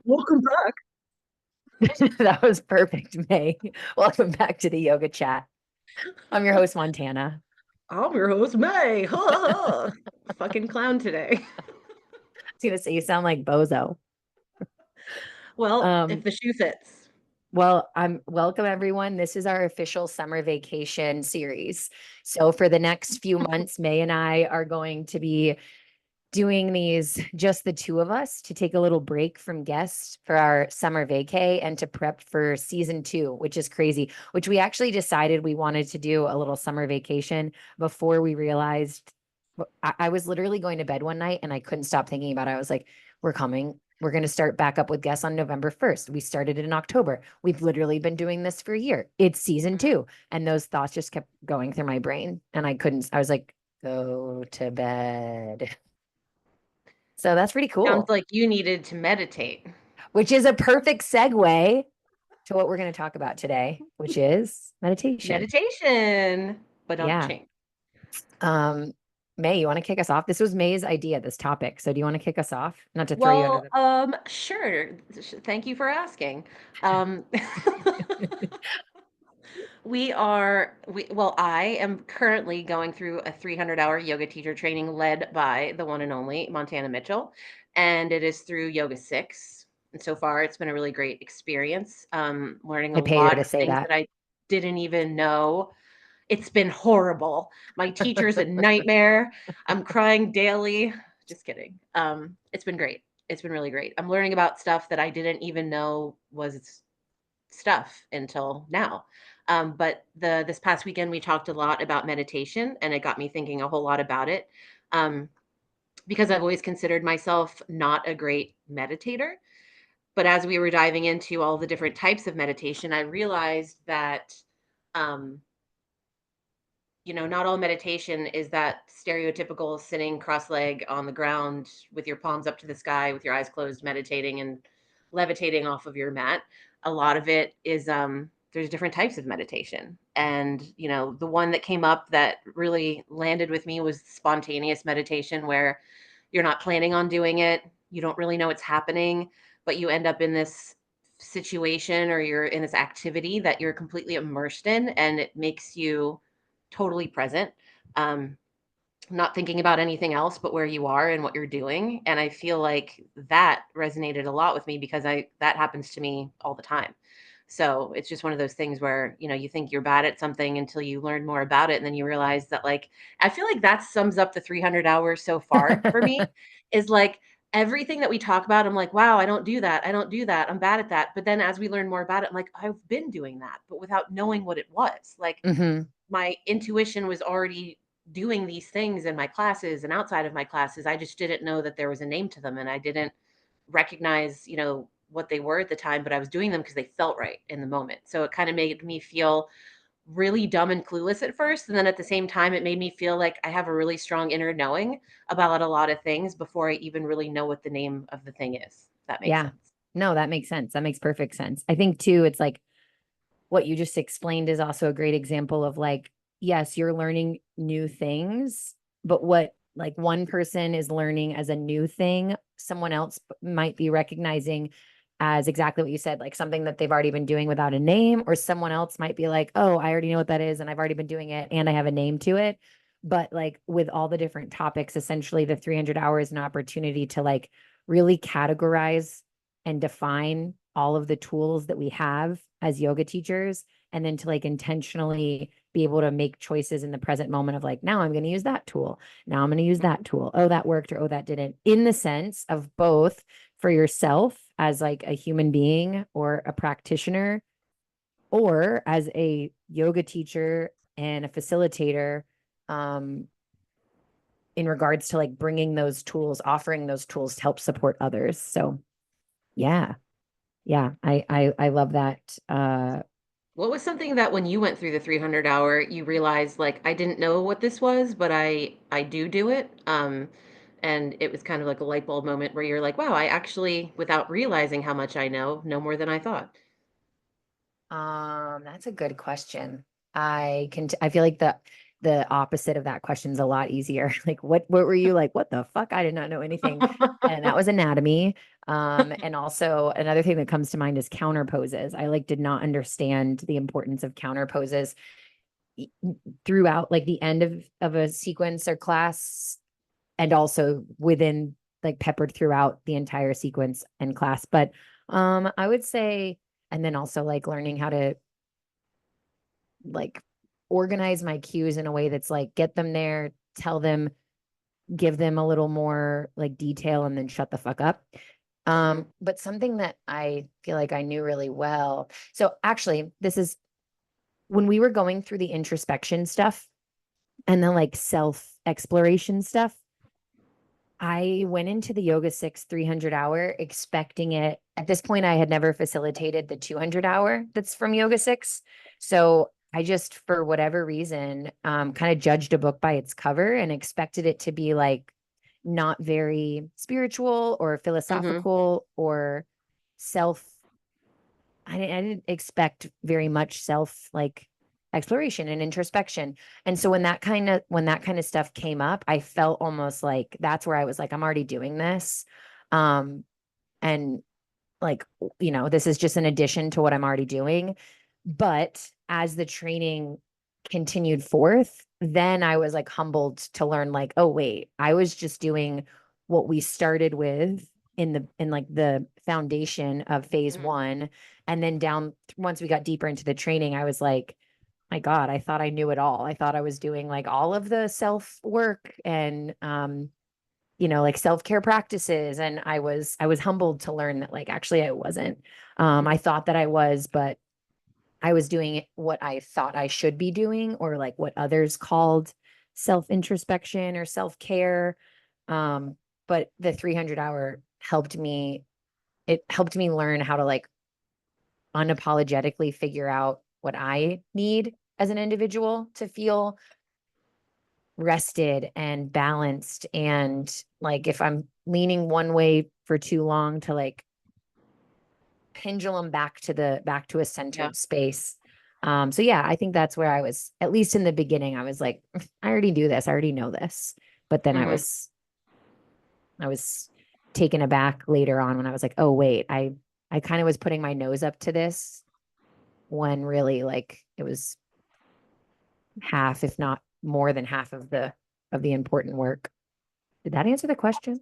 Welcome back. That was perfect, May. Welcome back to the yoga chat. I'm your host, Montana. I'm your host, May. Ha ha. Fucking clown today. I was gonna say you sound like Bozo. Well, if Um, the shoe fits. well, I'm welcome everyone. This is our official summer vacation series. So for the next few months, May and I are going to be doing these just the two of us to take a little break from guests for our summer vacay and to prep for season two, which is crazy, which we actually decided we wanted to do a little summer vacation before we realized I was literally going to bed one night and I couldn't stop thinking about it. I was like, we're coming. We're going to start back up with guests on November 1st. We started it in October. We've literally been doing this for a year. It's season two. And those thoughts just kept going through my brain. And I was like, go to bed. So that's pretty Sounds cool, like you needed to meditate. which is a perfect segue to what we're going to talk about today, which is meditation. Meditation, but don't Yeah. change. Um, May, you want to kick us off? This was May's idea, this topic. So do you want to kick us off? Not to throw you under Well, the sure. Thank you for asking. Um, I am currently going through a 300-hour yoga teacher training led by the one and only Montana Mitchell, and it is through Yoga 6. And so far, it's been a really great experience, learning a I paid her lot to of say things that. that I didn't even know. It's been horrible. My teacher's a nightmare. I'm crying daily. Just kidding. It's been great. It's been really great. I'm learning about stuff that I didn't even know was stuff until now. But this past weekend we talked a lot about meditation, and it got me thinking a whole lot about it. Um, because I've always considered myself not a great meditator. But as we were diving into all the different types of meditation, I realized that um, not all meditation is that stereotypical sitting cross-leg on the ground with your palms up to the sky with your eyes closed, meditating and levitating off of your mat. A lot of it is there's different types of meditation. And, the one that came up that really landed with me was spontaneous meditation, where you're not planning on doing it, you don't really know what's happening, but you end up in this situation or you're in this activity that you're completely immersed in, and it makes you totally present, um, not thinking about anything else but where you are and what you're doing. And I feel like that resonated a lot with me because I that happens to me all the time. So it's just one of those things where, you think you're bad at something until you learn more about it. And then you realize that, like, I feel like that sums up the 300 hours so far for me is like everything that we talk about. I'm like, wow, I don't do that. I don't do that. I'm bad at that. But then as we learn more about it, I'm like, I've been doing that, but without knowing what it was. Like, Hmm. my intuition was already doing these things in my classes and outside of my classes. I just didn't know that there was a name to them, and I didn't recognize, what they were at the time, but I was doing them because they felt right in the moment. So it kind of made me feel really dumb and clueless at first. And then at the same time, it made me feel like I have a really strong inner knowing about a lot of things before I even really know what the name of the thing is. If that makes Yeah. sense. No, that makes sense. That makes perfect sense. I think too, it's like what you just explained is also a great example of like, yes, you're learning new things, but what like one person is learning as a new thing, someone else might be recognizing as exactly what you said, like something that they've already been doing without a name, or someone else might be like, oh, I already know what that is and I've already been doing it and I have a name to it. But like with all the different topics, essentially the 300 hours an opportunity to like really categorize and define all of the tools that we have as yoga teachers, and then to like intentionally be able to make choices in the present moment of like, now I'm going to use that tool, now I'm going to use that tool, oh that worked or oh that didn't, in the sense of both for yourself as like a human being or a practitioner, or as a yoga teacher and a facilitator, um in regards to like bringing those tools, offering those tools to help support others. So yeah. Yeah, I love that. What was something that when you went through the 300 hour, you realized, like, I didn't know what this was, but I do it. And it was kind of like a light bulb moment where you're like, wow, I actually, without realizing how much I know more than I thought. That's a good question. I feel like the opposite of that question is a lot easier. Like what were you like, what the fuck? I did not know anything. And that was anatomy. And also another thing that comes to mind is counter poses. I like did not understand the importance of counter poses e- throughout like the end of a sequence or class, and also within like peppered throughout the entire sequence and class. But I would say, and then also like learning how to like organize my cues in a way that's like get them there, tell them, give them a little more like detail, and then shut the fuck up. Mhm. But something that I feel like I knew really well. So actually, this is when we were going through the introspection stuff and the like self exploration stuff. I went into the Yoga 6 300 hour expecting it. At this point, I had never facilitated the 200 hour that's from Yoga 6. So I just, for whatever reason, kind of judged a book by its cover and expected it to be like not very spiritual or Mhm. philosophical or self. I didn't expect very much self like exploration and introspection. And so when that kind of stuff came up, I felt almost like that's where I was like, I'm already doing this. Um, and like, this is just an addition to what I'm already doing. But as the training continued forth, then I was like humbled to learn like, oh wait, I was just doing what we started with in like the foundation of phase Mhm. one. And then down once we got deeper into the training, I was like, my God, I thought I knew it all. I thought I was doing like all of the self work and like self-care practices. And I was humbled to learn that like actually I wasn't. I Mhm. thought that I was, but I was doing what I thought I should be doing, or like what others called self introspection or self care. Um, but the 300 hour it helped me learn how to like unapologetically figure out what I need as an individual to feel rested and balanced. And like if I'm leaning one way for too long, to like pendulum back to a Yeah. centered space. So yeah, I think that's where I was, at least in the beginning, I was like, I already do this, I already know this. But then Mhm. I was taken aback later on when I was like, oh wait, I kind of was putting my nose up to this when really like it was half, if not more than half of the important work. Did that answer the question?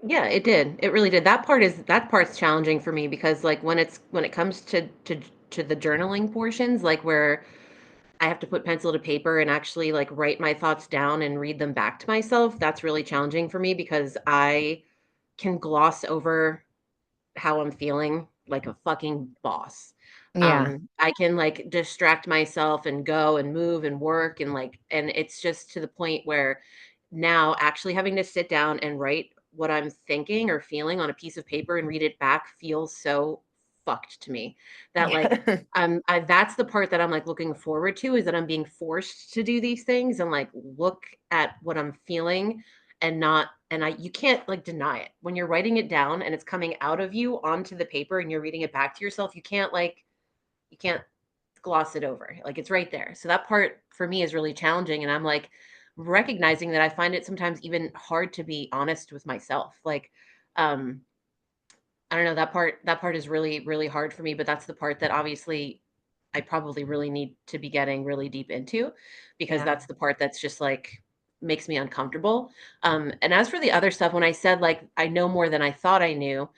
Yeah, it did. It really did. That part's challenging for me because like when it comes to the journaling portions, like where I have to put pencil to paper and actually like write my thoughts down and read them back to myself, that's really challenging for me because I can gloss over how I'm feeling like a fucking boss. Yeah. I can like distract myself and go and move and work and it's just to the point where now actually having to sit down and write what I'm thinking or feeling on a piece of paper and read it back feels so fucked to me that like Yeah. that's the part that I'm like looking forward to is that I'm being forced to do these things and like look at what I'm feeling and not and I you can't like deny it. When you're writing it down and it's coming out of you onto the paper and you're reading it back to yourself, you can't gloss it over. Like it's right there. So that part for me is really challenging and I'm like recognizing that I find it sometimes even hard to be honest with myself. Like um I don't know, that part is really, really hard for me, but that's the part that obviously I probably really need to be getting really deep into because Yeah. that's the part that's just like makes me uncomfortable. And as for the other stuff, when I said like I know more than I thought I knew,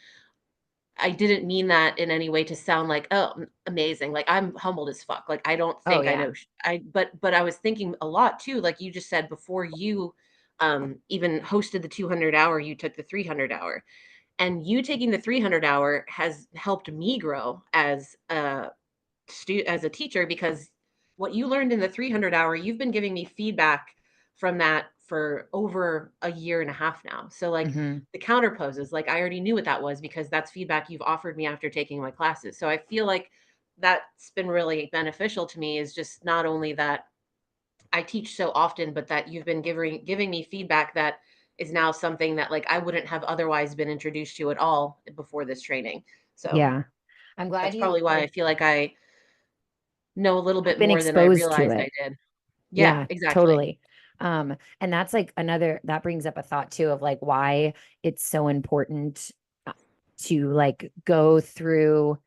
I didn't mean that in any way to sound like, oh, amazing. Like I'm humbled as fuck. Like I don't Oh think I know. yeah. But I was thinking a lot too. Like you just said before you even hosted the 200 hour, you took the 300 hour and you taking the 300 hour has helped me grow as as a teacher because what you learned in the 300 hour you've been giving me feedback from that for over a year and a half now, so like Hmm. the counter poses, like I already knew what that was because that's feedback you've offered me after taking my classes, so I feel like that's been really beneficial to me is just not only that I teach so often, but that you've been giving me feedback that is now something that like I wouldn't have otherwise been introduced to at all before this training. So Yeah. I'm glad that's probably why I feel like I know a little have bit been more than I exposed to realized I it. did. Yeah, Yeah, exactly. totally. And that's like that brings up a thought too of like why it's so important to like go through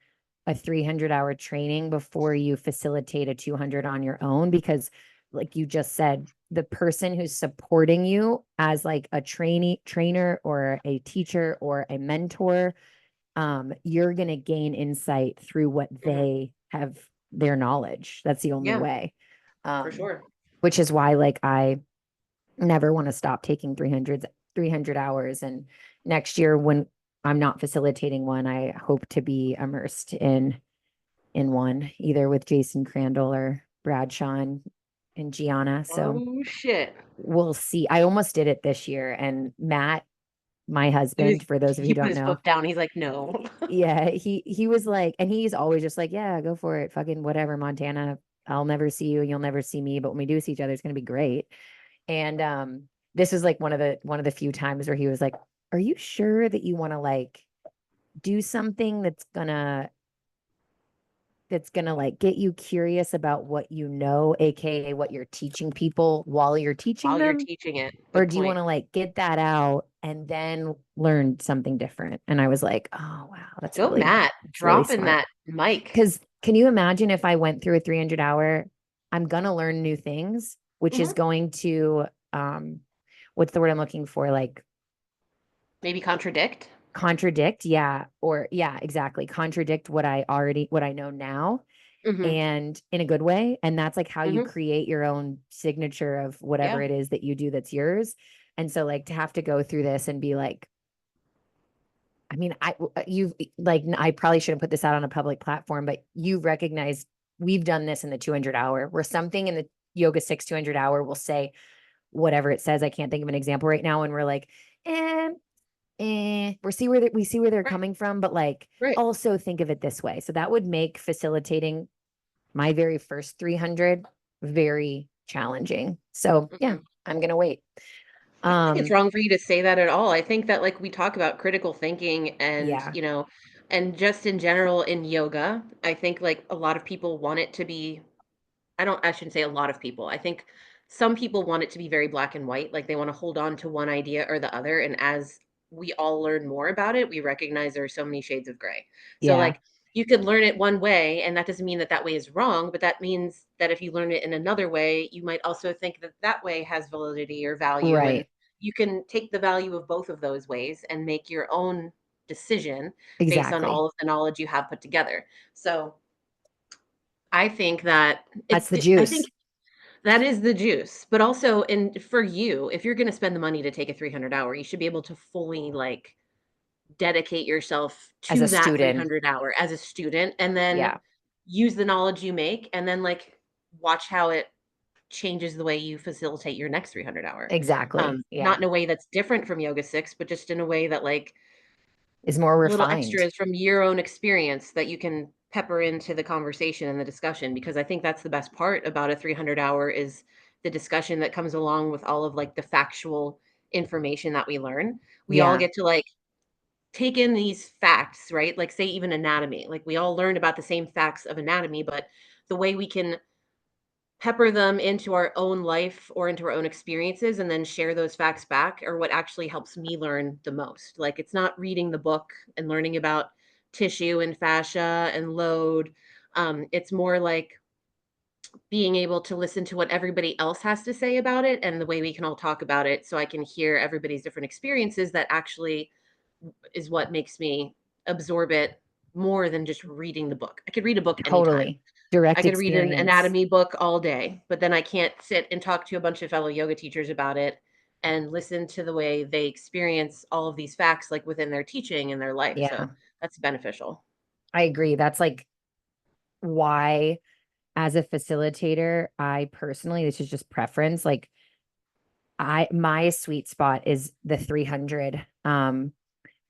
a 300-hour training before you facilitate a 200 on your own, because like you just said, the person who's supporting you as like a trainer or a teacher or a mentor, you're going to gain insight through what Mhm. they have, their knowledge. That's the only Yeah, way. for Um, sure. which is why like I never want to stop taking 300 hours. And next year when I'm not facilitating one, I hope to be immersed in one, either with Jason Crandall or Bradshaw and Gianna. So Oh shit. we'll see. I almost did it this year. And Matt, my He was husband, for those of you he who put don't his know, foot down. He's like, "No." yeah, he was like, and he's always just like, yeah, go for it. Fucking whatever, Montana. I'll never see you, you'll never see me. But when we do see each other, it's gonna be great. And this is like one of the few times where he was like, are you sure that you want to like do something that's gonna like get you curious about what you know, aka what you're teaching people while you're teaching While you're them? teaching it. Or Good do you want point. to like get that out and then learn something different? And I was like, oh wow, that's Go really, Matt, it's really dropping smart. that mic. Because can you imagine if I went through a 300-hour, I'm gonna learn new things, which is Mhm. going to what's the word I'm looking for? Like Maybe contradict. contradict, yeah, or yeah, exactly. Contradict what I know now, Mhm. and in a good way. And that's like how you Mhm. create your own signature of whatever Yeah. it is that you do that's yours. And so like to have to go through this and be like, I mean, you've like, I probably shouldn't put this out on a public platform, but you recognize we've done this in the 200 hour, where something in the Yoga 6 200 hour will say whatever it says. I can't think of an example right now. And we're like, eh, we see where they're Right. coming from, but like Right. also think of it this way. So that would make facilitating my very first 300 very challenging. So yeah, Mhm. I'm gonna wait. I don't think it's Um, wrong for you to say that at all. I think that like we talk about critical thinking and, yeah, and just in general in yoga, I think like a lot of people want it to be I shouldn't say a lot of people. I think some people want it to be very black and white, like, they wanna hold on to one idea or the other, and as we all learn more about it, we recognize there are so many shades of gray. So, yeah, like, you could learn it one way, and that doesn't mean that that way is wrong, but that means that if you learn it in another way, you might also think that that way has validity or value, and right, you can take the value of both of those ways and make your own decision based on exactly. all of the knowledge you have put together. So, I think that That's the I think juice that is the juice, but also and for you, if you're gonna spend the money to take a 300-hour, you should be able to fully, like, dedicate yourself as a to that student. 300-hour as a student, and then Yeah, use the knowledge you make, and then, like, watch how it changes the way you facilitate your next 300-hour. exactly. Not Yeah, in a way that's different from Yoga 6, but just in a way that, like, is more little refined. extras from your own experience that you can pepper into the conversation and the discussion, because I think that's the best part about a 300-hour is the discussion that comes along with all of, like, the factual information that we learn. We all Yeah, get to, like, take in these facts, right? Like, say, even anatomy. Like, we all learned about the same facts of anatomy, but the way we can pepper them into our own life or into our own experiences and then share those facts back are what actually helps me learn the most. Like, it's not reading the book and learning about tissue and fascia and load. It's more like being able to listen to what everybody else has to say about it and the way we can all talk about it so I can hear everybody's different experiences that actually is what makes me absorb it more than just reading the book. I could read a book anytime. totally. I Direct could read an experience. anatomy book all day, but then I can't sit and talk to a bunch of fellow yoga teachers about it and listen to the way they experience all of these facts, like, within their teaching and their life, Yeah, so that's beneficial. I agree. That's like why, as a facilitator, I personally, this is just preference, like my sweet spot is the 300.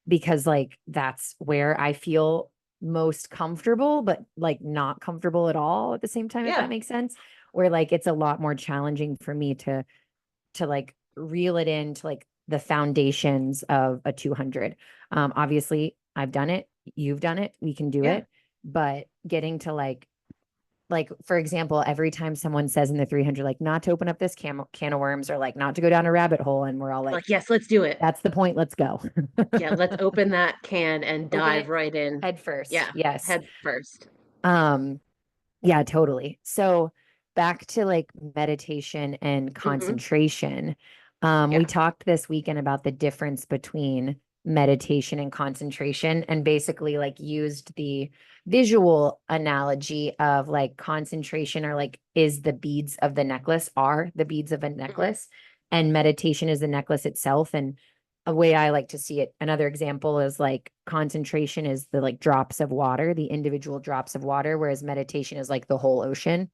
Because like that's where I feel most comfortable, but like not comfortable at all at the same time, if that Yeah, makes sense. Where like it's a lot more challenging for me to like reel it into like the foundations of a 200. Obviously I've done it, you've done it, we can do yeah. it, but getting to like like, for example, every time someone says in the 300, like, not to open up this can of worms or like not to go down a rabbit hole, and we're all like, Like, yes, let's do it. that's the point. Let's go. Yeah, let's open that can and Open dive it right in. head first. Yeah, Yes. head first. Um, yeah, totally. So back to like meditation and Mhm. concentration. We Yeah. talked this weekend about the difference between meditation and concentration, and basically like used the visual analogy of like concentration or like is the beads of the necklace, are the beads of a Mhm. necklace, and meditation is the necklace itself. And a way I like to see it, another example is like concentration is the like drops of water, the individual drops of water, whereas meditation is like the whole ocean.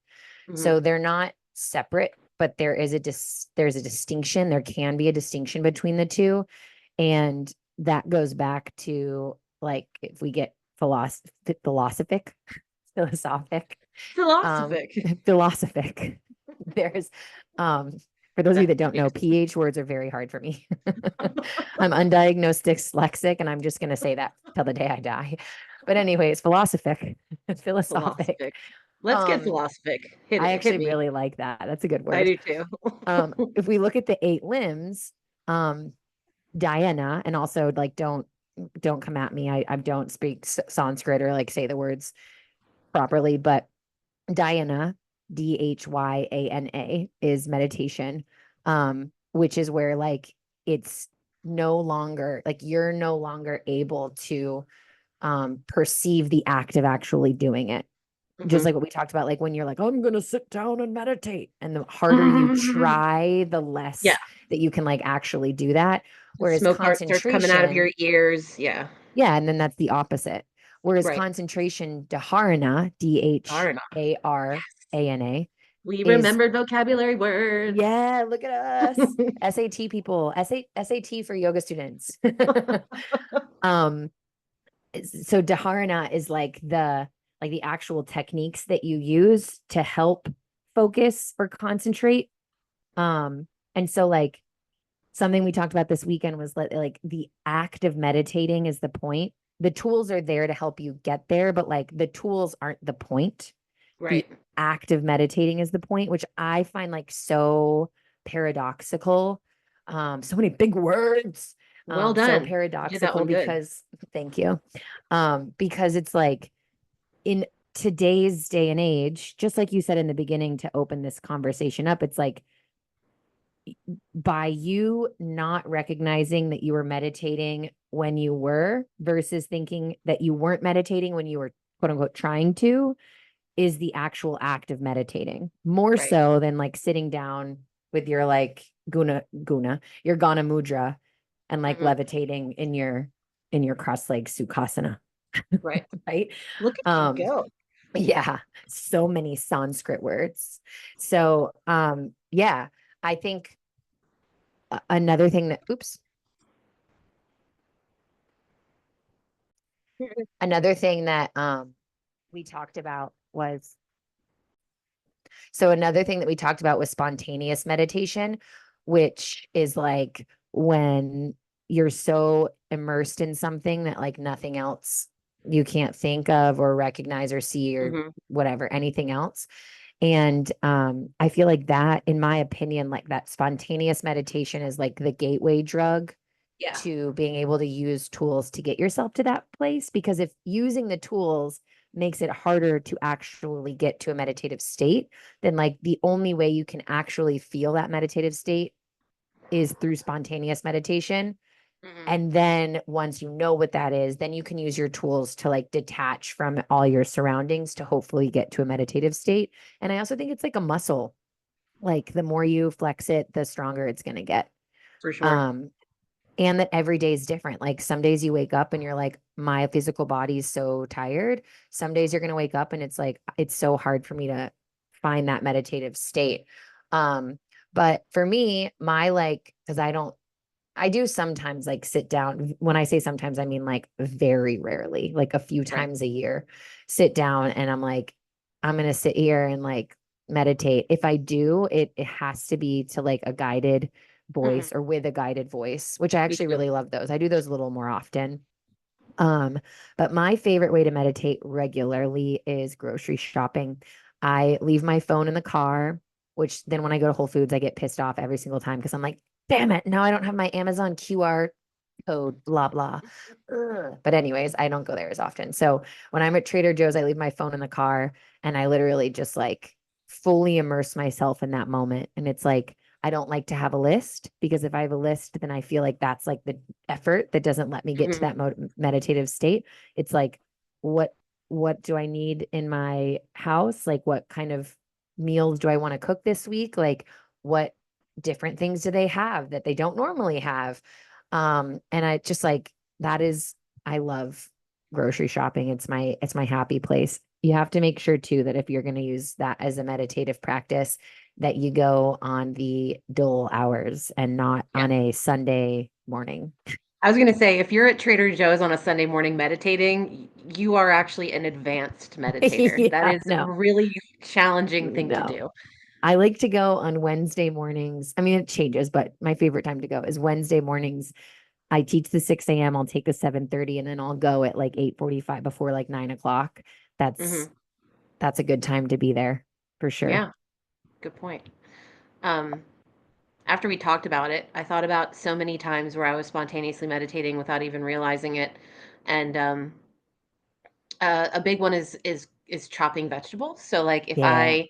Mhm. So they're not separate, but there's a distinction. There can be a distinction between the two. And that goes back to like if we get philosophic, philosophic, um, Philosophic. philosophic. There's for those of you that don't know, PH words are very hard for me. I'm undiagnosed dyslexic, and I'm just gonna say that till the day I die. But anyways, philosophic, philosophic. Philosophic. Let's get Um, philosophic. Hit I it. Hit actually me. really like that. That's a good I word. do too. If we look at the eight limbs, um, Diana, and also like don't come at me. I don't speak Sanskrit or like say the words properly, but Dhyana, Dhyana, is meditation, which is where like it's no longer like you're no longer able to perceive the act of actually doing it. Just Mhm. like what we talked about, like when you're like, I'm gonna sit down and meditate. And the harder you try, the Yeah. less that you can like actually do that. The Whereas smoke heart starts coming out of your concentration, ears. Yeah. yeah, and then that's the opposite. Whereas Right. concentration, dharana, Darn. Dharana, We is remembered vocabulary words. yeah, look at us. SAT people, SAT for yoga students. um, so dharana is like the actual techniques that you use to help focus or concentrate. And so like something we talked about this weekend was like the act of meditating is the point. The tools are there to help you get there, but like the tools aren't the point. The Right. act of meditating is the point, which I find like so paradoxical. So many big words. Well So done. You did that paradoxical one good. because thank you. Because it's like in today's day and age, just like you said in the beginning to open this conversation up, it's like by you not recognizing that you were meditating when you were versus thinking that you weren't meditating when you were quote unquote trying to is the actual act of meditating more Right. so than like sitting down with your like your gana mudra and like Mhm. levitating in your cross-leg sukhasana, Right. right? Look at you um go. yeah, so many Sanskrit words. So yeah, I think another thing that oops another thing that we talked about was so another thing that we talked about was spontaneous meditation, which is like when you're so immersed in something that like nothing else you can't think of or recognize or see or Mhm. whatever, anything else. And I feel like that, in my opinion, like that spontaneous meditation is like the gateway drug Yeah. to being able to use tools to get yourself to that place. Because if using the tools makes it harder to actually get to a meditative state, then like the only way you can actually feel that meditative state is through spontaneous meditation. Mhm. And then once you know what that is, then you can use your tools to like detach from all your surroundings to hopefully get to a meditative state. And I also think it's like a muscle. Like the more you flex it, the stronger it's going to get. For sure. Um, and that every day is different. Like some days you wake up and you're like, my physical body is so tired. Some days you're going to wake up and it's like, it's so hard for me to find that meditative state. Um, but for me, my like, because I do sometimes like sit down. When I say sometimes, I mean like very rarely, like a few Right. times a year, sit down and I'm like, I'm going to sit here and like meditate. If I do, it has to be to like a guided Mhm. voice or with a guided voice, which I Me actually too. really love those. I do those a little more often. Um, but my favorite way to meditate regularly is grocery shopping. I leave my phone in the car, which then when I go to Whole Foods, I get pissed off every single time because I'm like, damn it, now I don't have my Amazon QR code, blah, blah. Ugh. But anyways, I don't go there as often. So when I'm at Trader Joe's, I leave my phone in the car and I literally just like fully immerse myself in that moment. And it's like, I don't like to have a list because if I have a list, then I feel like that's like the effort that doesn't let me get to Mhm. that meditative state. It's like, what what do I need in my house? Like, what kind of meals do I want to cook this week? Like, what different things do they have that they don't normally have? And I just like that is I love grocery shopping. It's my happy place. You have to make sure too that if you're going to use that as a meditative practice, that you go on the dull hours and not Yeah. on a Sunday morning. I was gonna say, if you're at Trader Joe's on a Sunday morning meditating, you are actually an advanced meditator. That Yeah, is a no, really challenging thing to no. do. I like to go on Wednesday mornings. I mean, it changes, but my favorite time to go is Wednesday mornings. I teach the 6 a.m. I'll take the 7:30 and then I'll go at like 8:45 before like 9 o'clock. That's Mhm. that's a good time to be there for sure. Yeah, good point. Um, After we talked about it, I thought about so many times where I was spontaneously meditating without even realizing it, and, a big one is chopping vegetables. So, like, if Yeah. I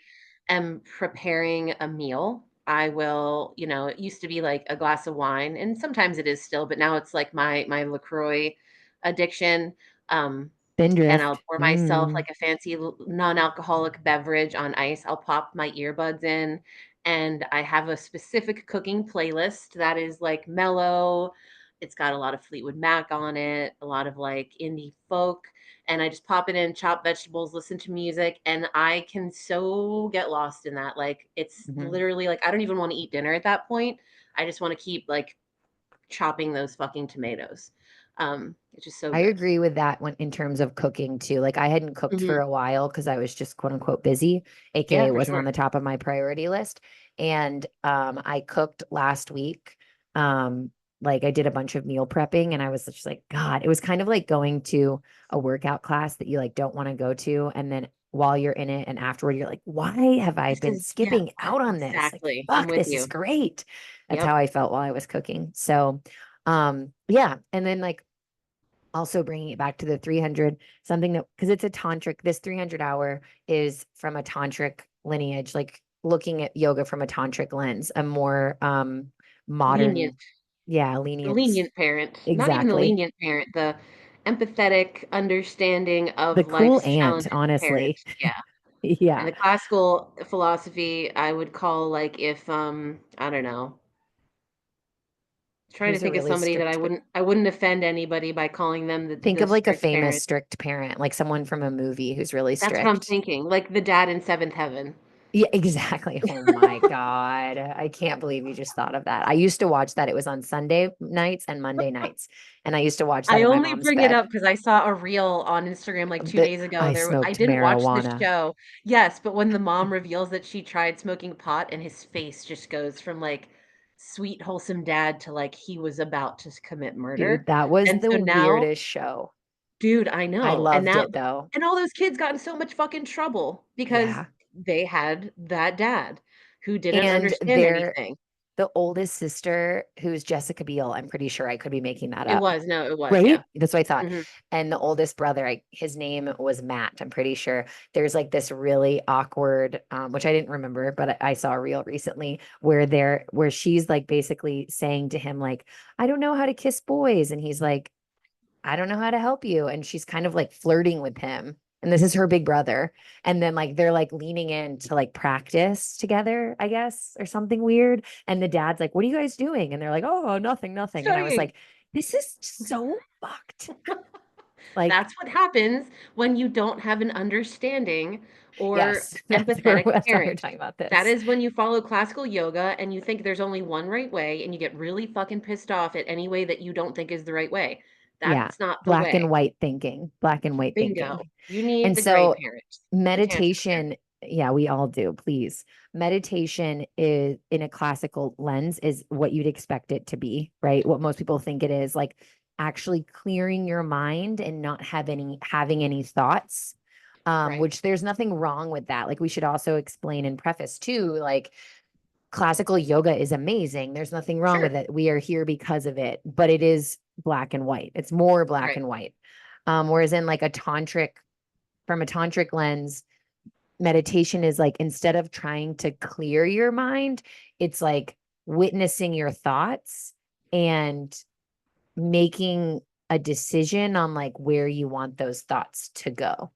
am preparing a meal, I will, it used to be like a glass of wine, and sometimes it is still, but now it's like my LaCroix addiction. Um, and I'll Spindrift. pour myself Mm. like a fancy non-alcoholic beverage on ice. I'll pop my earbuds in, and I have a specific cooking playlist that is like mellow. It's got a lot of Fleetwood Mac on it, a lot of like indie folk, and I just pop it in, chop vegetables, listen to music, and I can so get lost in that. Like it's Mhm. literally like I don't even want to eat dinner at that point. I just want to keep like chopping those fucking tomatoes. It's just so I good. agree with that when in terms of cooking too. Like I hadn't cooked for Mhm. a while because I was just quote unquote busy, Yeah, aka for wasn't sure. on the top of my priority list. And I cooked last week. Um, like I did a bunch of meal prepping and I was just like, God, it was kind of like going to a workout class that you like don't want to go to. And then while you're in it and afterward, you're like, why have I This been is yeah, skipping out on this? Like, exactly. I'm fuck, with this is you. great. That's how Yep. I felt while I was cooking. So, yeah. And then like also bringing it back to the 300, something that because it's a tantric, this 300 hour is from a tantric lineage, like looking at yoga from a tantric lens, a more Lenient. modern, yeah, The lenient. lenient parent. Not even the Exactly. lenient parent, the empathetic understanding The of cool life's aunt, challenges parent. honestly. Yeah. And Yeah. the classical philosophy, I would call like if I don't know, trying to Who's a think of really somebody that strict I wouldn't offend anybody by calling them think the of like a strict famous parent. strict parent, like someone from a movie who's really That's what I'm strict. thinking. Like the dad in Seventh Heaven. Yeah, exactly. Oh my God. I can't believe you just thought of that. I used to watch that. It was on Sunday nights and Monday nights. And I used to watch that I in my only mom's bring it bed. up because I saw a reel on Instagram like 2 That days ago. I I smoked didn't watch the marijuana. show. Yes, but when the mom reveals that she tried smoking pot and his face just goes from like sweet wholesome dad to like he was about to commit Dude, murder. that was And the so now, weirdest show. dude, I I know. And loved now it though. and all those kids got in so much fucking trouble because Yeah. they had that dad who didn't And understand anything. the oldest sister, who's Jessica Biel, I'm pretty sure I could be making that It up. was, no, it was, Right? yeah. That's what I thought. Mhm. And the oldest brother, his name was Matt. I'm pretty sure there's like this really awkward, which I didn't remember, but I saw a reel recently where she's like basically saying to him, like, I don't know how to kiss boys. And he's like, I don't know how to help you. And she's kind of like flirting with him. And this is her big brother. And then like they're like leaning in to like practice together, I guess, or something weird. And the dad's like, what are you guys doing? And they're like, oh, nothing, nothing. And I was Studying. like, this is so fucked. Like, That's what happens when you don't have an understanding or yes, empathetic that's why we're parent. talking about That this. is when you follow classical yoga and you think there's only one right way and you get really fucking pissed off at any way that you don't think is the right way. Yeah. That's not the Black and way. white thinking, black and white thinking. Bingo. You need And the gray so parent, the tantric parent. meditation, yeah, we all do, please. Meditation is in a classical lens is what you'd expect it to be, right? What most people think it is, like actually clearing your mind and not having any thoughts. Right. which there's nothing wrong with that. Like we should also explain and preface too, like classical yoga is amazing. There's nothing wrong with Sure. it. We are here because of it, but it is black and white. It's more black Right. and white. Whereas in like a tantric, from a tantric lens, meditation is like instead of trying to clear your mind, it's like witnessing your thoughts and making a decision on like where you want those thoughts to go.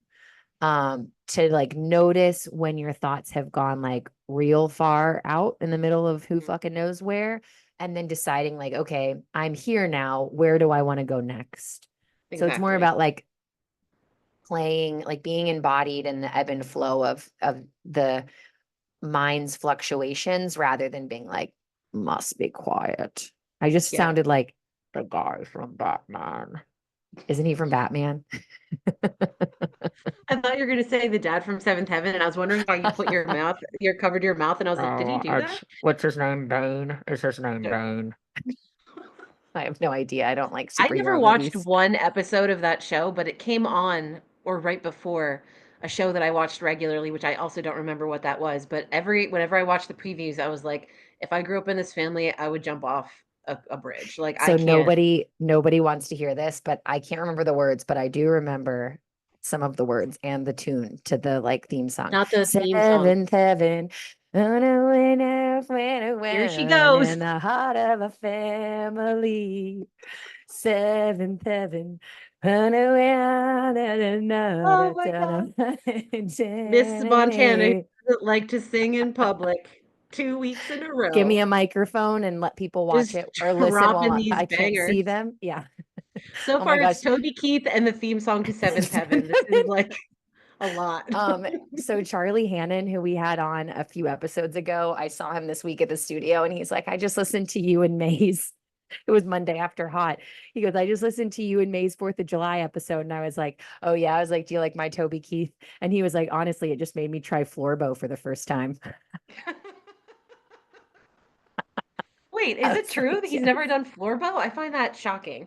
To like notice when your thoughts have gone like real far out in the middle of who Mhm. fucking knows where, and then deciding like, okay, I'm here now. Where do I want to go next? So it's more Exactly. about like playing, like being embodied in the ebb and flow of the mind's fluctuations rather than being like, must be quiet. I just Yeah. sounded like the guy from Batman. Isn't he from Batman? I thought you were gonna say the dad from Seventh Heaven, and I was wondering why you covered your mouth, and I was like, "Did he Oh, do that?" it's what's his name? Bane? Is his name No. Bane? I have no idea. I don't like I never superhero watched movies. one episode of that show, but it came on or right before a show that I watched regularly, which I also don't remember what that was, but whenever I watched the previews, I was like, "If I grew up in this family, I would jump off a bridge." Like, I So can't. nobody wants to hear this, but I can't remember the words, but I do remember some of the words and the tune to the like theme song. Not the theme song. Seventh heaven, on a winner, winner, Here she winner, goes. in the heart of a family. Seventh heaven, on a Oh winner, my God. Miss Montana, who doesn't like to sing in public 2 weeks in a give me row, a microphone and let people watch just it or listen while dropping these I can't bangers. see them. Yeah. So Oh my far, it's gosh. Toby Keith and the theme song to Seventh Heaven. This is like a lot. Um, so Charlie Hannon, who we had on a few episodes ago, I saw him this week at the studio and he's like, I just listened to you and May's. It was Monday after hot. He goes, I just listened to you and May's 4th of July episode. And I was like, oh yeah. I was like, do you like my Toby Keith? And he was like, honestly, it just made me try floorbow for the first time. Wait, is I it was true that like, he's yes. never done Floorbow? I find that shocking.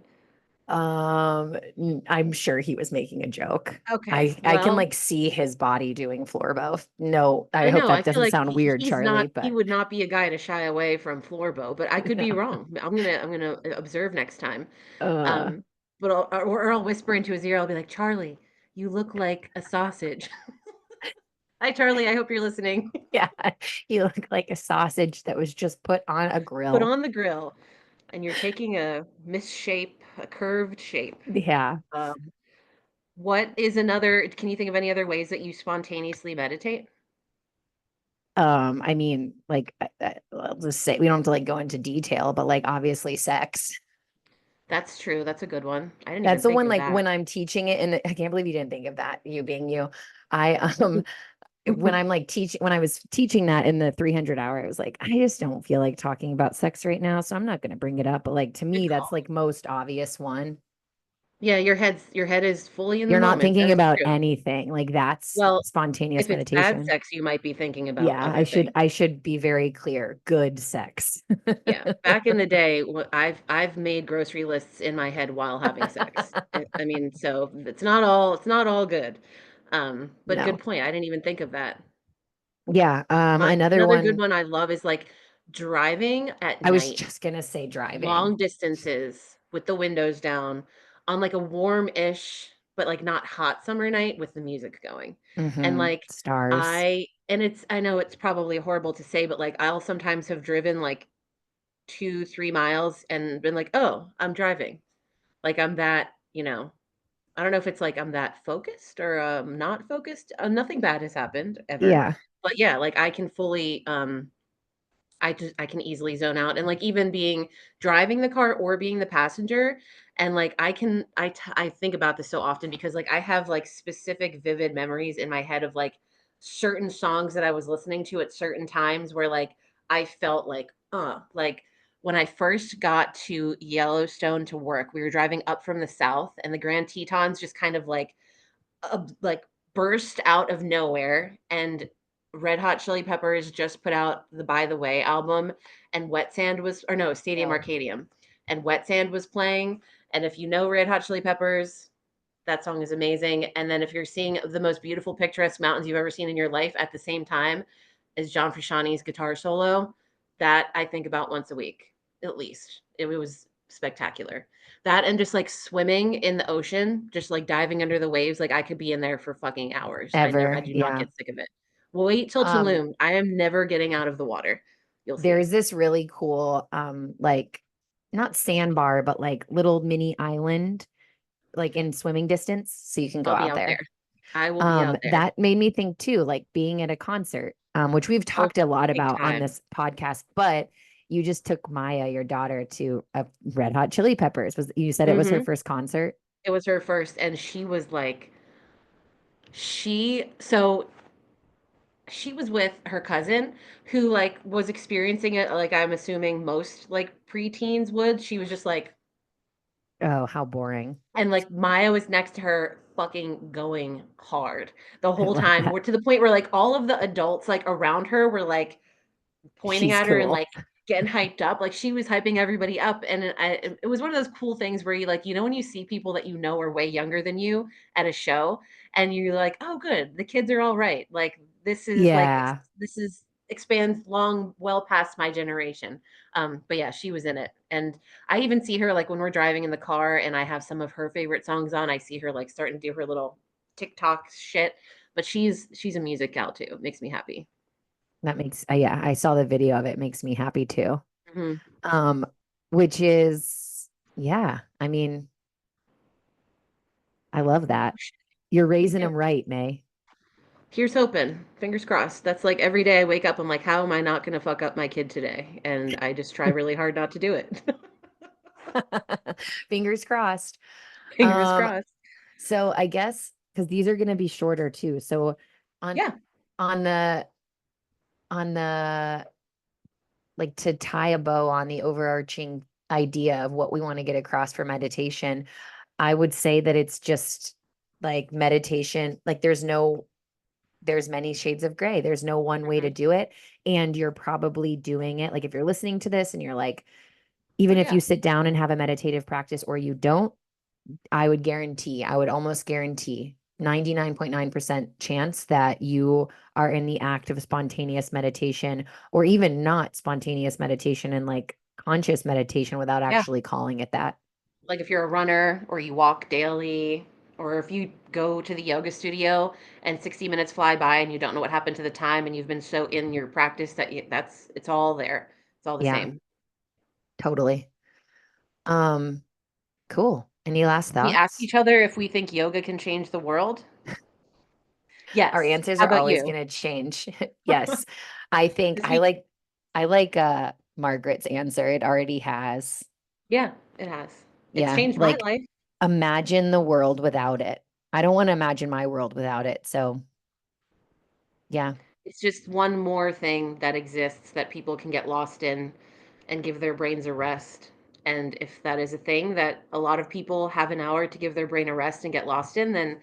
I'm sure he was making a joke. Okay, I can well, like see his body doing floorbow. No, I I hope know. I that feel doesn't like sound weird, Charlie, he but would not be a guy to shy away from Floorbow, but I could be no. wrong. I'm gonna observe next time. Uh Um, but I'll whisper into his ear. I'll be like, Charlie, you look like a sausage. Hi, Charlie. I hope you're listening. yeah, you look like a sausage that was just put on a Put grill. on the grill, and you're taking a misshape, a curved shape. Yeah. Um, what is another? Can you think of any other ways that you spontaneously meditate? I mean, like I'll just say we don't have to like go into detail, but like obviously sex. That's true. That's a good one. I didn't That's even the think one of like that. when I'm teaching it, and I can't believe you didn't think of that, you being you. I when I'm like teaching when I was teaching that in the 300 hour, I was like, I just don't feel like talking about sex right now, so I'm not going to bring it up. But like to Good me, that's call. like most obvious one. Yeah, your head is fully in the You're not moment. That thinking is about true. anything. Like that's Well, spontaneous if it's bad meditation. sex, you might be thinking about Yeah, other things. I should be very clear. Good sex. Yeah, back in the day, I've made grocery lists in my head while having sex. I mean, so it's not all good. But good No. point. I didn't even think of that. Yeah, another Another good one, one I love is like driving at I was night, just gonna say driving. long distances with the windows down on like a warm-ish, but like not hot summer night with the music going. And Hmm. like Stars. I know it's probably horrible to say, but like I'll sometimes have driven like 2, 3 miles and been like, "Oh, I'm driving." Like I'm that, I don't know if it's like I'm that focused or not focused. Nothing bad has happened ever. Yeah. But yeah, like I can fully I can easily zone out, and, like, even being driving the car or being the passenger, and, like, I think about this so often because, like, I have, like, specific vivid memories in my head of, like, certain songs that I was listening to at certain times where, like, I felt like, when I first got to Yellowstone to work, we were driving up from the South, and the Grand Tetons just kind of, like, burst out of nowhere, and Red Hot Chili Peppers just put out the By the Way album, and Wet Sand was or no, Stadium No. Arcadium, and Wet Sand was playing, and if you know Red Hot Chili Peppers, that song is amazing. And then if you're seeing the most beautiful picturesque mountains you've ever seen in your life at the same time as John Frusciante's guitar solo, that I think about once a week at least. It was spectacular. That and just like swimming in the ocean, just like diving under the waves, like I could be in there for fucking hours. I Ever. do not Yeah. get sick of it. Wait till Um, Tulum. I am never getting out of the water. You'll see. there's this really cool, like not sandbar, but like little mini island, like in swimming distance. So you can go I'll be out out there. there. I will be out there. That made me think too, like being at a concert, which we've Oh, talked a lot big about on time. this podcast, but you just took Maya, your daughter, to a Red Hot Chili Peppers. Was you said it was her Mhm. first concert? It was her first, and she was like so she was with her cousin who, like, was experiencing it like I'm assuming most, like, preteens would. She was just like Oh, how boring. and, like, Maya was next to her fucking going hard the I whole love time. that. We're to the point where, like, all of the adults, like, around her were, like, pointing She's at her and, cool. like, getting hyped up, like, she was hyping everybody up, and it was one of those cool things where you, like, when you see people that you know are way younger than you at a show, and you're like, "Oh, good, the kids are all right." Like, this is, like, Yeah, this is expands long well past my generation. But yeah, she was in it, and I even see her, like, when we're driving in the car and I have some of her favorite songs on, I see her, like, starting to do her little TikTok shit, but she's a music gal too, it makes me happy. that makes yeah, I saw the video of it. Makes me happy too. Mhm. Um, which is yeah, I mean, I love that. You're Me raising too. them right, May. Here's hoping. Fingers crossed. That's like every day I wake up, I'm like, how am I not going to fuck up my kid today? And I just try really hard not to do it. Fingers crossed. Fingers Um, crossed. so I guess because these are going to be shorter too. So on Yeah. on the on the like to tie a bow on the overarching idea of what we want to get across for meditation, I would say that it's just like meditation, like there's many shades of gray. There's no one way to Mhm. do it. And you're probably doing it. Like if you're listening to this and you're like, Oh, even if yeah. you sit down and have a meditative practice or you don't, I would guarantee, I would almost guarantee 99.9% chance that you are in the act of spontaneous meditation or even not spontaneous meditation and like conscious meditation without Yeah. actually calling it that. Like if you're a runner or you walk daily, or if you go to the yoga studio and 60 minutes fly by and you don't know what happened to the time and you've been so in your practice that it's all there. It's all the Yeah, same. totally. Um, cool. Any last We ask thoughts? each other if we think yoga can change the world. Our Yes. answers How are about always you? going to change. Yes. I think 'Cause we I like Margaret's answer. It already has. Yeah, it has. It's Yeah, changed my like life. imagine the world without it. I don't want to imagine my world without it. So, yeah, It's just one more thing that exists that people can get lost in and give their brains a rest. And if that is a thing that a lot of people have an hour to give their brain a rest and get lost in, then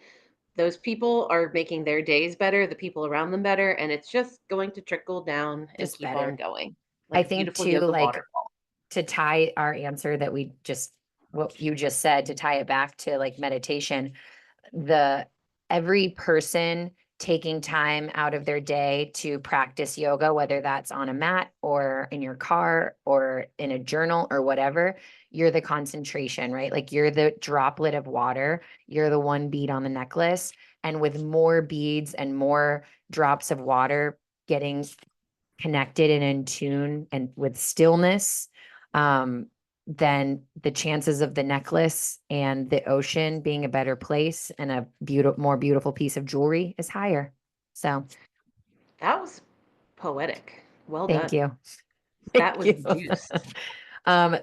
those people are making their days better, the people around them better, and it's just going to trickle down and just keep on better. going I like a think beautiful too, yoga like waterfall. to tie our answer that we just, what you just said, to tie it back to like meditation, the every person taking time out of their day to practice yoga, whether that's on a mat or in your car or in a journal or whatever, you're the concentration, right? Like you're the droplet of water, you're the one bead on the necklace. And with more beads and more drops of water getting connected and in tune and with stillness, um, then the chances of the necklace and the ocean being a better place and a more beautiful piece of jewelry is higher. So That was poetic. Well thank done. you. That Thank was you. juiced.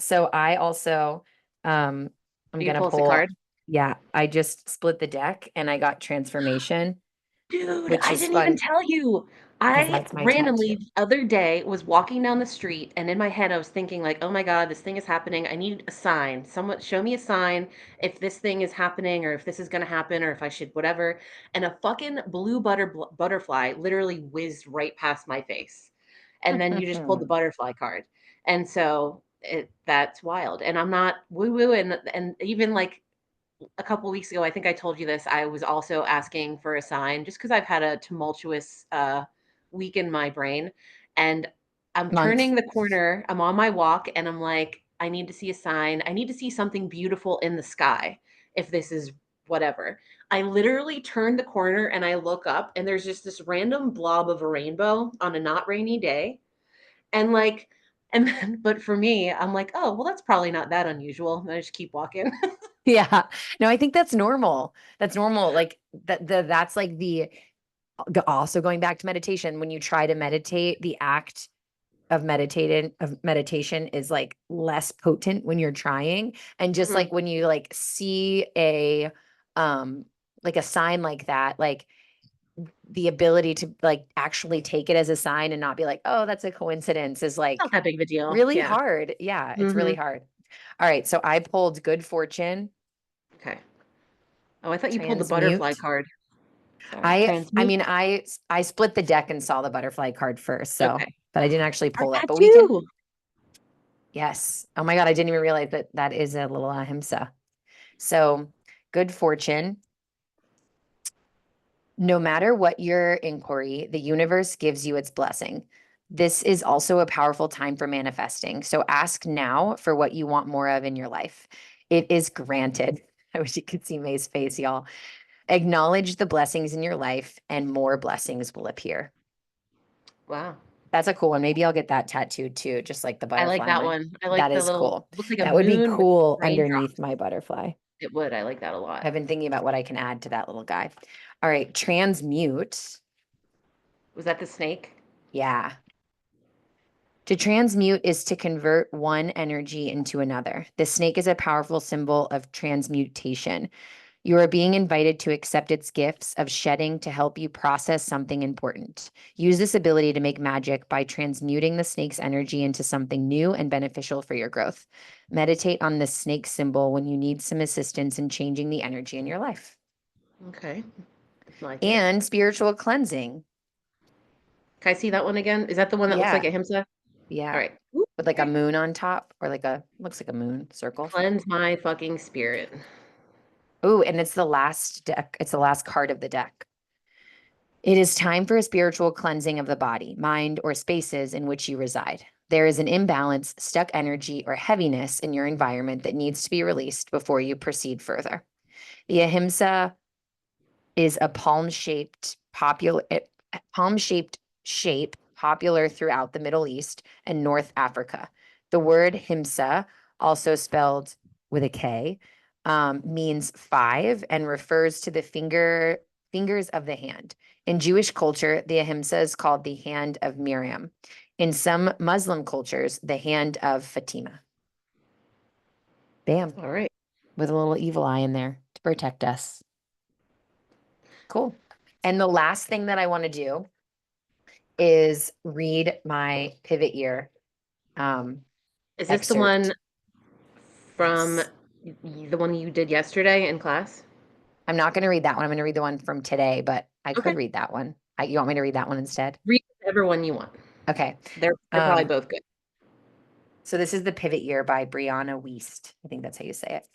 So I also, um, I'm Are you gonna pull us a pull, card? yeah, I just split the deck and I got transformation, Dude, which I is didn't even fun tell you. because I that's my tattoo. randomly the other day was walking down the street and in my head I was thinking like, "Oh my God, this thing is happening. I need a sign. Someone show me a sign if this thing is happening or if this is going to happen or if I should whatever." And a fucking butterfly literally whizzed right past my face. And then you just pulled the butterfly card. And so that's wild. And I'm not woo woo and even like a couple weeks ago, I think I told you this, I was also asking for a sign just because I've had a tumultuous week in my brain. And I'm Month. turning the corner, I'm on my walk, and I'm like, I need to see a sign. I need to see something beautiful in the sky if this is whatever. I literally turn the corner and I look up, and there's just this random blob of a rainbow on a not rainy day. And like, and then, but for me, I'm like, oh, well, that's probably not that unusual. And I just keep walking. Yeah. No, I think that's normal. That's normal. Like that's like also going back to meditation. When you try to meditate, the act of meditation is like less potent when you're trying. And just Mhm. like when you like see um like a sign like that, like the ability to like actually take it as a sign and not be like, oh, that's a coincidence is Not like that big of a deal. really Yeah. hard. Yeah, it's really Mhm. hard. All right. So I pulled good fortune, Okay. Oh, I thought you pulled the butterfly transmute. card. Sorry. I Transmute? mean, I split the deck and saw the butterfly card first, so Okay. but I didn't actually I pull it. got But we can, you. yes. Oh my God, I didn't even realize that that is a little ahimsa. So good fortune. No matter what your inquiry, the universe gives you its blessing. This is also a powerful time for manifesting. So ask now for what you want more of in your life. It is granted. I wish you could see May's face, y'all. Acknowledge the blessings in your life, and more blessings will appear. Wow. That's a cool one. Maybe I'll get that tattooed too, just like the I like butterfly on that my. one. I That like the is little cool. looks like a That would be moon with cool underneath raindrops. my butterfly. It would. I like that a lot. I've been thinking about what I can add to that little guy. All right, transmute. Was that the snake? Yeah. To transmute is to convert one energy into another. The snake is a powerful symbol of transmutation. You are being invited to accept its gifts of shedding to help you process something important. Use this ability to make magic by transmuting the snake's energy into something new and beneficial for your growth. Meditate on the snake symbol when you need some assistance in changing the energy in your life. Okay. Like it. And spiritual cleansing. Can I see that one again? Is that the one that looks like Yeah, a himsa? All yeah. right. Ooh, With like a okay. moon on top or like a, looks like a moon circle. Cleanse my fucking spirit. Oh, and it's the last deck. It's the last card of the deck. It is time for a spiritual cleansing of the body, mind, or spaces in which you reside. There is an imbalance, stuck energy, or heaviness in your environment that needs to be released before you proceed further. The ahimsa is a palm-shaped shape popular throughout the Middle East and North Africa. The word himsa, also spelled with a K, means five and refers to the fingers of the hand. In Jewish culture, the ahimsa is called the hand of Miriam. In some Muslim cultures, the hand of Fatima. Bam, All right. with a little evil eye in there to protect us. Cool. And the last thing that I want to do is read my pivot year um, Is this the one excerpt. from Yes. the one you did yesterday in class? I'm not going to read that one. I'm going to read the one from today, but I could Okay. read that one. You want me to read that one instead? Read whichever one you want. Okay. They're probably Um, both good. so this is The Pivot Year by Brianna Wiest. I think that's how you say it.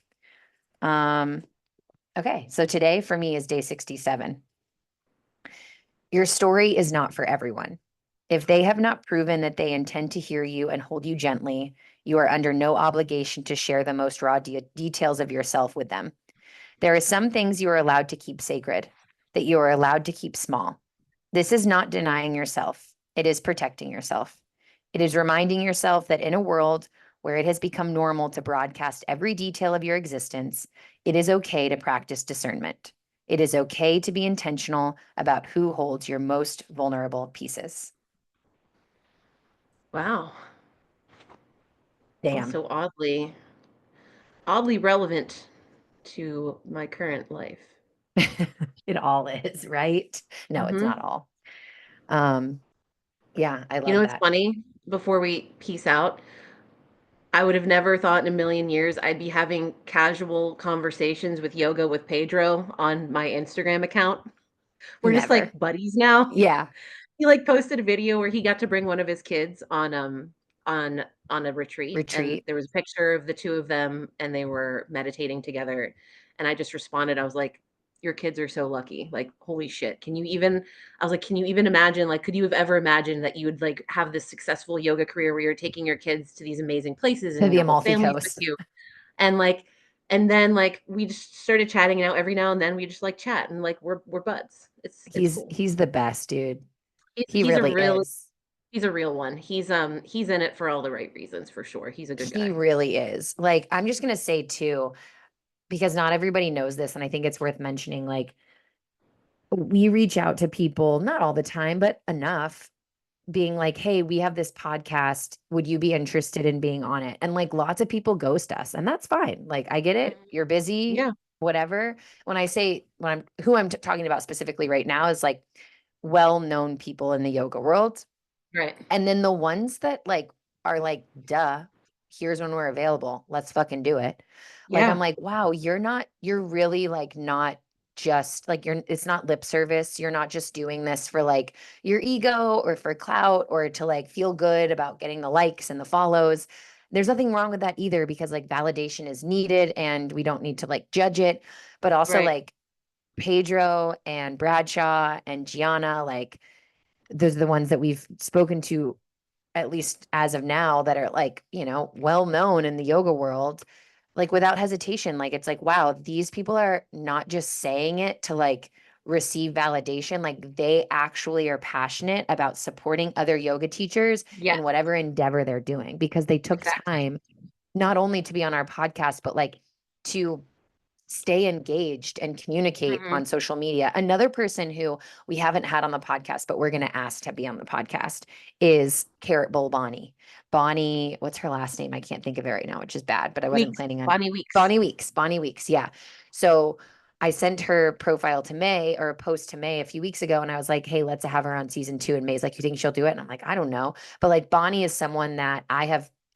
Okay. So today for me is day 67. Your story is not for everyone. If they have not proven that they intend to hear you and hold you gently, you are under no obligation to share the most raw details of yourself with them. There are some things you are allowed to keep sacred, that you are allowed to keep small. This is not denying yourself, it is protecting yourself. It is reminding yourself that in a world where it has become normal to broadcast every detail of your existence, it is okay to practice discernment. It is okay to be intentional about who holds your most vulnerable pieces. Wow. Damn. Also oddly relevant to my current life. It all is, right? No, it's Mhm. not all. Um, yeah, I You know love what's that. funny? Before we peace out, I would have never thought in a million years I'd be having casual conversations with Yoga with Pedro on my Instagram account. We're just Never. like buddies now. Yeah, He like posted a video where he got to bring one of his kids on a retreat, and retreat. there was a picture of the two of them and they were meditating together. and I just responded, I was like, "Your kids are so lucky, like, holy shit, can you even" I was like, "Can you even imagine, like, could you have ever imagined that you would, like, have this successful yoga career where you're taking your kids to these amazing places To and the your whole Amalfi family's with Coast. you?" And, like and then, like, we just started chatting, every now and then we just, like, chat and, like, we're buds. It's cool. He's the best, dude. He He's a really real is. he's a real one. He's in it for all the right reasons for sure. He's a good He guy. really is. Like, I'm just gonna say too, because not everybody knows this, and I think it's worth mentioning, like, we reach out to people, not all the time, but enough, being like, "Hey, we have this podcast. Would you be interested in being on it?" And like lots of people ghost us, and that's fine. Like, I get it. Mhm. You're busy, Yeah, whatever. When I say when I'm who I'm talking about specifically right now is like well-known people in the yoga world. right. And then the ones that, like, are like, "Duh, here's when we're available. Let's fucking do it." Like, I'm Yeah, like, "Wow, you're really, like, not just like, you're it's not lip service. You're not just doing this for, like, your ego or for clout or to, like, feel good about getting the likes and the follows." There's nothing wrong with that either because, like, validation is needed, and we don't need to, like, judge it. But also, right. like, Pedro and Bradshaw and Gianna, like, those are the ones that we've spoken to at least as of now that are like, well known in the yoga world, like without hesitation. Like it's like, wow, these people are not just saying it to like receive validation. Like they actually are passionate about supporting other yoga teachers Yes, in whatever endeavor they're doing because they took exactly. time not only to be on our podcast, but like to stay engaged and communicate Mhm. on social media. Another person who we haven't had on the podcast, but we're going to ask to be on the podcast is Carrot Bowl Bonnie. Bonnie, what's her last name? I can't think of it right now, which is bad, but I wasn't Weeks, planning on Bonnie Weeks. Bonnie Weeks. Bonnie Weeks. Yeah. So I sent her profile to May or a post to May a few weeks ago, and I was like, hey, let's have her on season 2. And May's like, you think she'll do it? And I'm like, I don't know. But like Bonnie is someone that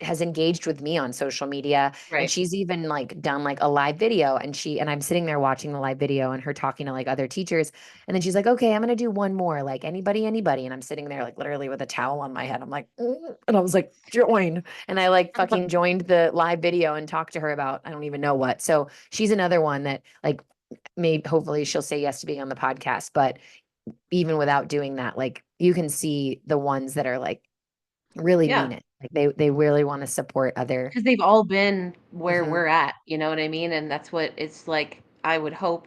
has engaged with me on social media, and Right. she's even like done like a live video, and I'm sitting there watching the live video and her talking to like other teachers, and then she's like, okay, I'm gonna do one more, like anybody, and I'm sitting there like literally with a towel on my head. I'm like, "Mm," and I was like, join, and I like fucking joined the live video and talked to her about I don't even know what. So she's another one that like maybe hopefully she'll say yes to being on the podcast, but even without doing that, like you can see the ones that are like really mean Yeah, it, like they really want to support other. because 'cause they've all been where Mhm. we're at, you know what I mean? And that's what it's like, I would hope,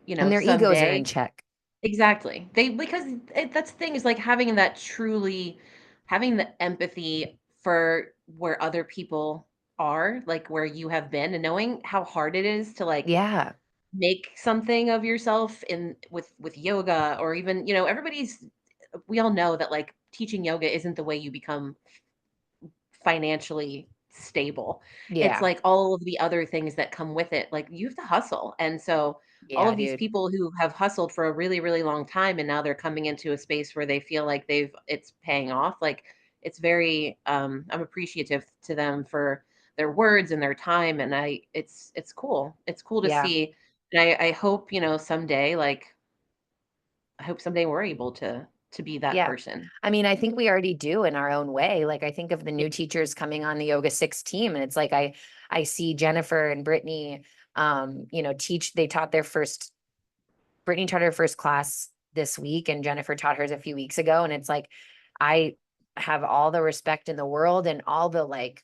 And their egos are in someday. check. Exactly. Because that's the thing is, like, having the empathy for where other people are, like, where you have been, and knowing how hard it is to, like, Yeah. make something of yourself in with yoga, or even, we all know that, like, teaching yoga isn't the way you become financially stable. It's Yeah. like all of the other things that come with it. Like, you have to hustle. And so all Yeah, of these dude. people who have hustled for a really, really long time, and now they're coming into a space where they feel like it's paying off. Like, it's very I'm appreciative to them for their words and their time. And it's cool. It's cool to Yeah. see. And I hope, someday, like, I hope someday we're able to be that Yeah. person. I mean, I think we already do in our own way. Like I think of the Yeah. new teachers coming on the Yoga 6 team, and it's like I see Jennifer and Brittany teach. They taught their first Brittany taught her first class this week and Jennifer taught hers a few weeks ago, and it's like I have all the respect in the world and all the like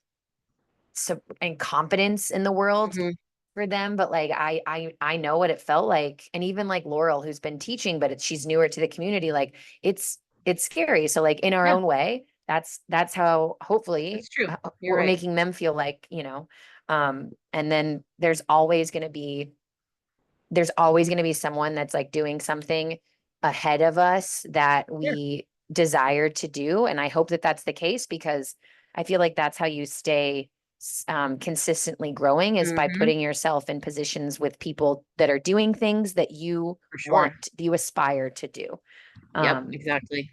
and confidence in the world Mhm. for them, but like I know what it felt like, and even like Laurel, who's been teaching, but she's newer to the community. Like it's scary. So like in our Yeah, own way, that's how hopefully that's true. You're we're right. making them feel like and then there's always going to be someone that's like doing something ahead of us that Yeah. we desire to do. And I hope that that's the case because I feel like that's how you stay consistently growing is by Mhm. putting yourself in positions with people that are doing things that you For sure. want, you aspire to do. Yep, Um, exactly.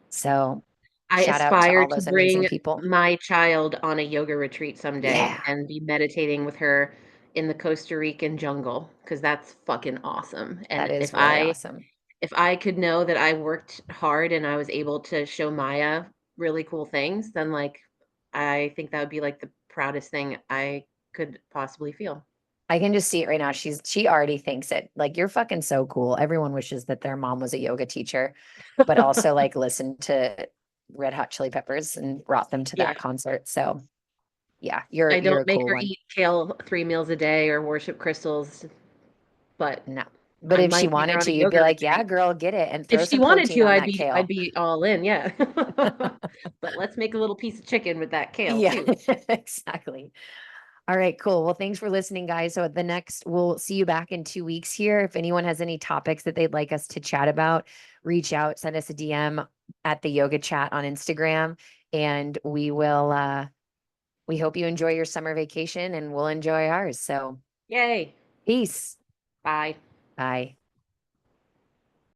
so I shout out to aspire all to those amazing bring people. my child on a yoga retreat someday Yeah, and be meditating with her in the Costa Rican jungle, because that's fucking awesome. that And is really awesome. if I could know that I worked hard and I was able to show Maya really cool things, then, like, I think that would be, like, the proudest thing I could possibly feel. I can just see it right now. She already thinks it. Like you're fucking so cool. Everyone wishes that their mom was a yoga teacher, but also like listened to Red Hot Chili Peppers and brought them to Yeah. that concert. So yeah, I you're don't a make cool her one. eat kale 3 meals a day or worship crystals, but No. But I if she might get her wanted on a to, you'd be yoga like, yeah, retreat. girl, get it and If throw she some wanted protein to, on that I'd kale. be all in, yeah. But let's make a little piece of chicken with that kale Yeah, too. exactly. All right, cool. Well, thanks for listening, guys. So the next, we'll see you back in 2 weeks here. If anyone has any topics that they'd like us to chat about, reach out, send us a DM at the yoga chat on Instagram, and we hope you enjoy your summer vacation and we'll enjoy ours. So Yay. peace. Bye. Bye.